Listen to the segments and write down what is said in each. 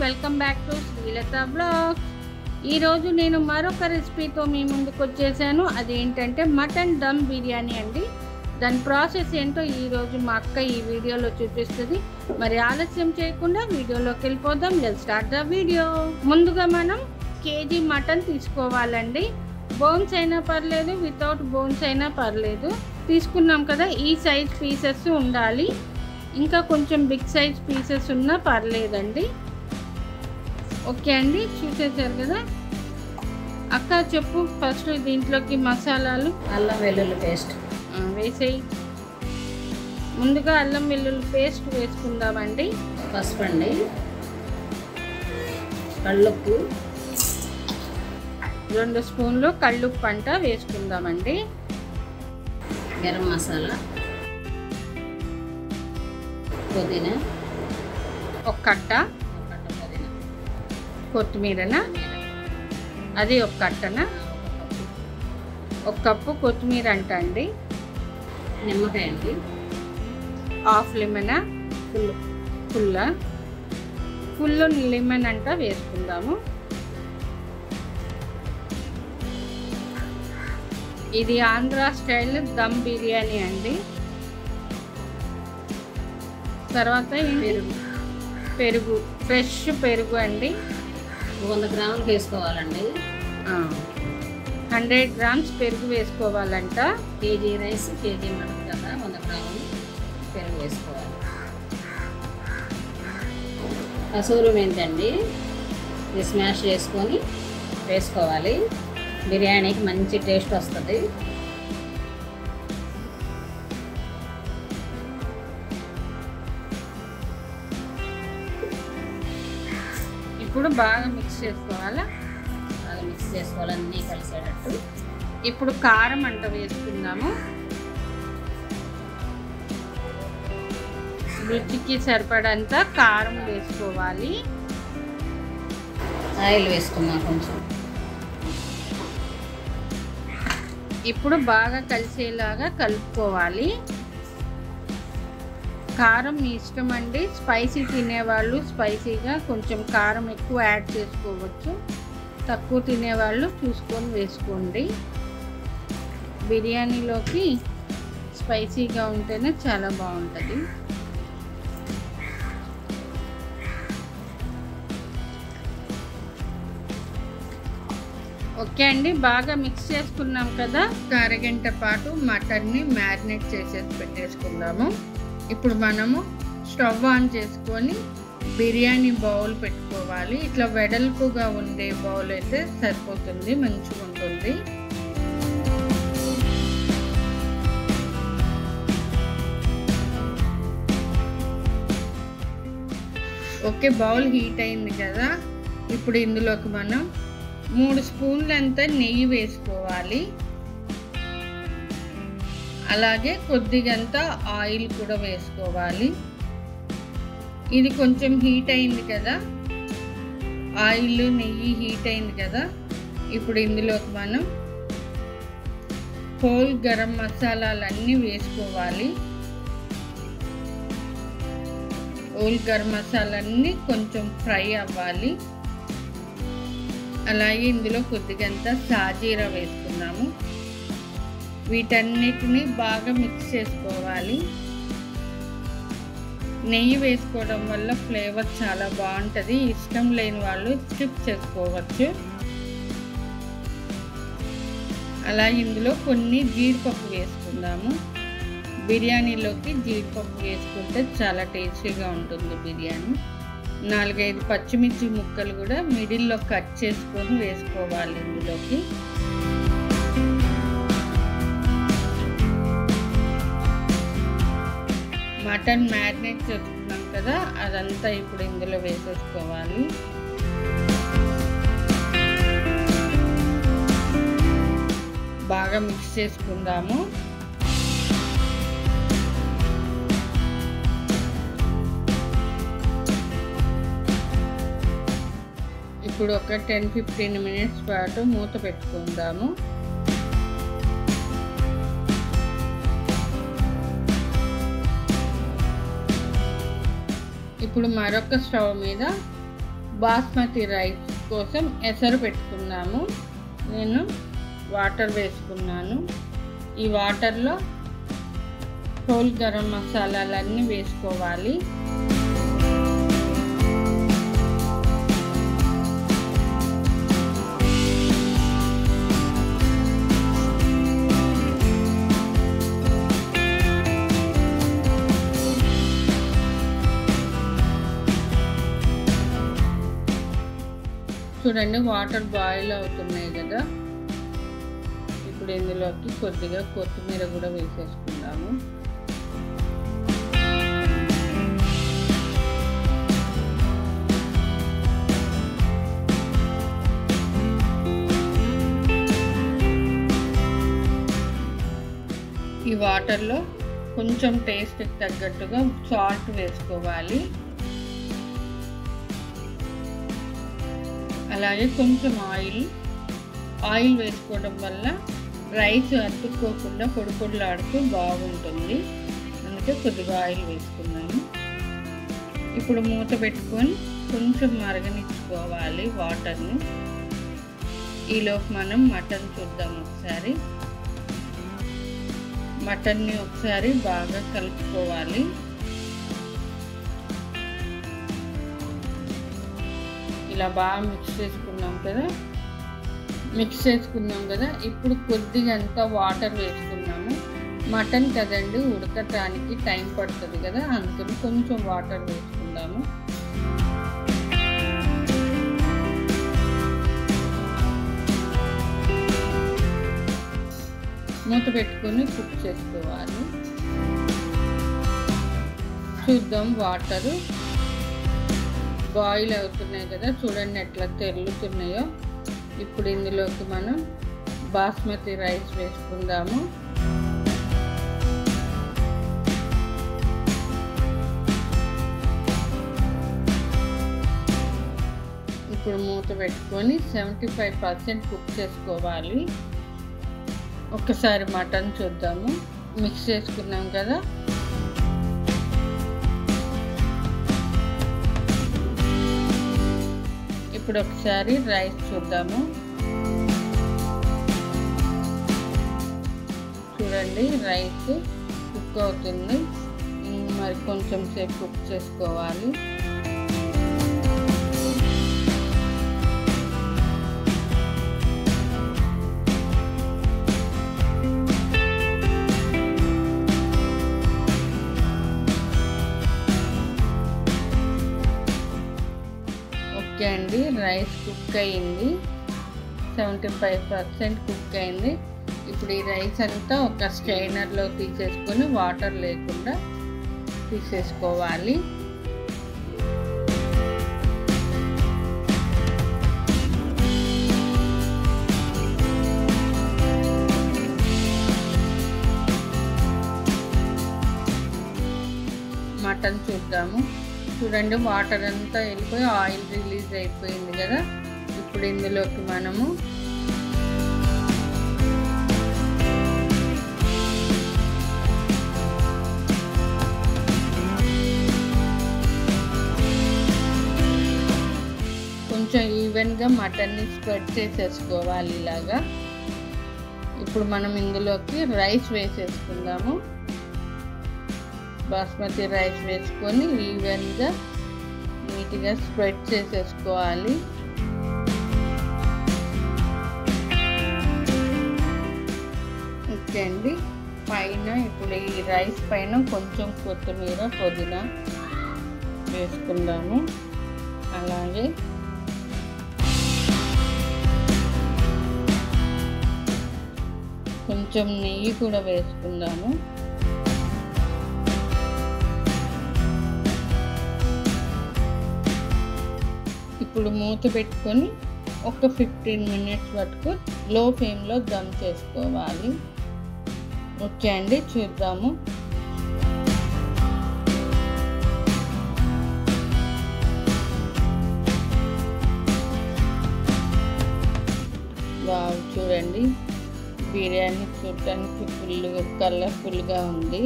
Welcome back to Srilatha blogs. ఈరోజు నేను మరొక రెసిపీతో మీ ముందుకు వచ్చేసాను. అదేంటంటే మటన్ దమ్ బిర్యానీ అండి. దాని ప్రాసెస్ ఏంటో ఈరోజు మా అక్క ఈ వీడియోలో చూపిస్తుంది. మరి ఆలస్యం చేయకుండా వీడియోలోకి వెళ్ళిపోదాం. Let's start the video. ముందుగా మనం కేజీ మటన్ తీసుకోవాలండి. బోన్స్ అయినా పర్లేదు, వితౌట్ బోన్స్ అయినా పర్లేదు. తీసుకున్నాం కదా, ఈ సైజ్ పీసెస్ ఉండాలి. ఇంకా కొంచెం బిగ్ సైజ్ పీసెస్ ఉన్నా పర్లేదండి. ఓకే అండి, చూసేసారు కదా. అక్క చెప్పు, ఫస్ట్ దీంట్లోకి మసాలాలు. అల్లం వెల్లుల్లి పేస్ట్ వేసేయి. ముందుగా అల్లం వెల్లుల్లి పేస్ట్ వేసుకుందామండి. పసుపు అండి, కళ్ళుప్పు 2 స్పూన్లు కళ్ళుప్పు అంట వేసుకుందామండి. గరం మసాలా, పుదీనా, ఒక కట్ట పుదీనా, కొత్తిమీరన అది ఒక కట్టన, 1 కప్పు కొత్తిమీర అంట అండి. నిమ్మకాయ అండి, హాఫ్ లెమన్, ఫుల్ లెమన్ అంట వేసుకుందాము. ఇది ఆంధ్ర స్టైల్ దమ్ బిర్యానీ అండి. తర్వాత పెరుగు, ఫ్రెష్ పెరుగు అండి. 100 గ్రాములు వేసుకోవాలండి. 100 గ్రామ్స్ పెరుగు వేసుకోవాలంట. కేజీ రైస్ కేజీ మటన్ కదా, 100 గ్రాములు పెరుగు వేసుకోవాలి. కసూరి మెంతి అండి, ఇది స్మాష్ చేసుకొని వేసుకోవాలి. బిర్యానీకి మంచి టేస్ట్ వస్తుంది. ఇప్పుడు బాగా మిక్స్ చేసుకోవాలా. అన్నీ కలిసేటట్టు. ఇప్పుడు కారం అంట వేసుకుందాము. రుచికి సరిపడంత కారం వేసుకోవాలి. ఆయిల్ వేసుకున్నాం కొంచెం. ఇప్పుడు బాగా కలిసేలాగా కలుపుకోవాలి. కారం మీ ఇష్టం అండి. స్పైసీ తినేవాళ్ళు స్పైసీగా కొంచెం కారం ఎక్కువ యాడ్ చేసుకోవచ్చు. తక్కువ తినేవాళ్ళు చూసుకొని వేసుకోండి. బిర్యానీలోకి స్పైసీగా ఉంటేనే చాలా బాగుంటుంది. ఓకే అండి, బాగా మిక్స్ చేసుకున్నాం కదా. ఒక అరగంట పాటు మటన్ని మ్యారినేట్ చేసేసి పెట్టేసుకుందాము. ఇప్పుడు మనము స్టవ్ ఆన్ చేసుకొని బిర్యానీ బౌల్ పెట్టుకోవాలి. ఇట్లా వెడల్పుగా ఉండే బౌల్ అయితే సరిపోతుంది, మంచిగా ఉంటుంది. ఓకే, బౌల్ హీట్ అయింది కదా. ఇప్పుడు ఇందులోకి మనం 3 స్పూన్లంతా నెయ్యి వేసుకోవాలి. అలాగే కొద్దిగంత ఆయిల్ కూడా వేసుకోవాలి. ఇది కొంచెం హీట్ అయింది కదా, ఆయిల్ నెయ్యి హీట్ అయింది కదా. ఇప్పుడు ఇందులోకి మనం హోల్ గరం మసాలాలన్నీ వేసుకోవాలి. హోల్ గరం మసాలాన్ని కొంచెం ఫ్రై అవ్వాలి. అలాగే ఇందులో కొద్దిగంత సాజీరా వేసుకున్నాము. వీటన్నిటిని బాగా మిక్స్ చేసుకోవాలి. నెయ్యి వేసుకోవడం వల్ల ఫ్లేవర్ చాలా బాగుంటుంది. ఇష్టం లేని వాళ్ళు స్కిప్ చేసుకోవచ్చు. అలాగే ఇందులో కొన్ని జీడిపప్పు వేసుకుందాము. బిర్యానీలోకి జీడిపప్పు వేసుకుంటే చాలా టేస్టీగా ఉంటుంది బిర్యానీ. 4-5 పచ్చిమిర్చి ముక్కలు కూడా మిడిల్లో కట్ చేసుకొని వేసుకోవాలి ఇందులోకి. మటన్ మ్యారినేట్ చేసుకున్నాం కదా, అదంతా ఇప్పుడు ఇందులో వేసేసుకోవాలి. బాగా మిక్స్ చేసుకుందాము. ఇప్పుడు ఒక 10-15 మినిట్స్ పాటు మూత పెట్టుకుందాము. ఇప్పుడు మరొక స్టవ్ మీద బాస్మతి రైస్ కోసం ఎసరు పెట్టుకున్నాము. నేను వాటర్ వేసుకున్నాను. ఈ వాటర్లో హోల్ గరం మసాలాలన్నీ వేసుకోవాలి. చూడండి, వాటర్ బాయిల్ అవుతున్నాయి కదా. ఇప్పుడు ఇందులోకి కొద్దిగా కొత్తిమీర కూడా వేసేసుకుందాము. ఈ వాటర్లో కొంచెం టేస్ట్కి తగ్గట్టుగా సాల్ట్ వేసుకోవాలి. అలాగే కొంచెం ఆయిల్ వేసుకోవడం వల్ల రైస్ అతుక్కోకుండా పొడి పొడిలాడుతూ బాగుంటుంది. అందుకే కొద్దిగా ఆయిల్ వేసుకున్నాను. ఇప్పుడు మూత పెట్టుకొని కొంచెం మరగనిచ్చుకోవాలి వాటర్ని. ఈలోపు మనం మటన్ చూద్దాం. ఒకసారి మటన్ని ఒకసారి బాగా కలుపుకోవాలి. ఇలా బాగా మిక్స్ చేసుకున్నాం కదా. ఇప్పుడు కొద్దిగా అంతా వాటర్ వేసుకున్నాము. మటన్ కదండి, ఉడకటానికి టైం పడుతుంది కదా, అందుకని కొంచెం వాటర్ వేసుకుందాము. మూత పెట్టుకొని కుక్ చేసుకోవాలి. చూద్దాం, వాటరు బాయిల్ అవుతున్నాయి కదా, చూడండి ఎట్లా తెరులుతున్నాయో. ఇప్పుడు ఇందులోకి మనం బాస్మతి రైస్ వేసుకుందాము. ఇప్పుడు మూత పెట్టుకొని 75% కుక్ చేసుకోవాలి. ఒక్కసారి మటన్ చూద్దాము. మిక్స్ చేసుకున్నాం కదా. ఇప్పుడు ఒకసారి రైస్ చూద్దాము. చూడండి, రైస్ కుక్ అవుతుంది. మరి కొంచెం సేపు కుక్ చేసుకోవాలి. ఓకే అండి, రైస్ కుక్ అయింది. 75% కుక్ అయింది. ఇప్పుడు ఈ రైస్ అంతా ఒక స్ట్రైనర్లో తీసేసుకొని వాటర్ లేకుండా తీసేసుకోవాలి. మటన్ చూద్దాము. చూడండి, వాటర్ అంతా వెళ్ళిపోయి ఆయిల్ రిలీజ్ అయిపోయింది కదా. ఇప్పుడు ఇందులోకి మనము కొంచెం ఈవెన్గా మటన్ని స్ప్రెడ్ చేసేసుకోవాలి ఇలాగా. ఇప్పుడు మనం ఇందులోకి రైస్ వేసేసుకుందాము. బాస్మతి రైస్ వేసుకొని ఈవెన్గా నీట్గా స్ప్రెడ్ చేసేసుకోవాలి. ఓకే అండి, పైన ఇప్పుడు ఈ రైస్ పైన కొంచెం కొత్తిమీర పుదీనా వేసుకుందాము. అలాగే కొంచెం నెయ్యి కూడా వేసుకుందాము. ఇప్పుడు మూత పెట్టుకొని ఒక 15 మినిట్స్ వరకు లో ఫ్లేమ్లో దమ్ చేసుకోవాలి. ఓకే అండి, చూద్దాము. వావ్, చూడండి, బిర్యానీ చూడటానికి ఫుల్గా కలర్ఫుల్గా ఉంది.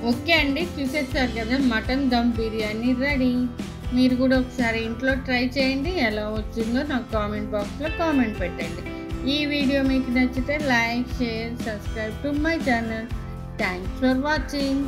ఓకే అండి, చూసేసారు కదా మటన్ దమ్ బిర్యానీ రెడీ. మీరు కూడా ఒకసారి ఇంట్లో ట్రై చేయండి. ఎలా వచ్చిందో నాకు కామెంట్ బాక్స్లో కామెంట్ పెట్టండి. ఈ వీడియో మీకు నచ్చితే like, share, subscribe to my channel. Thanks for watching.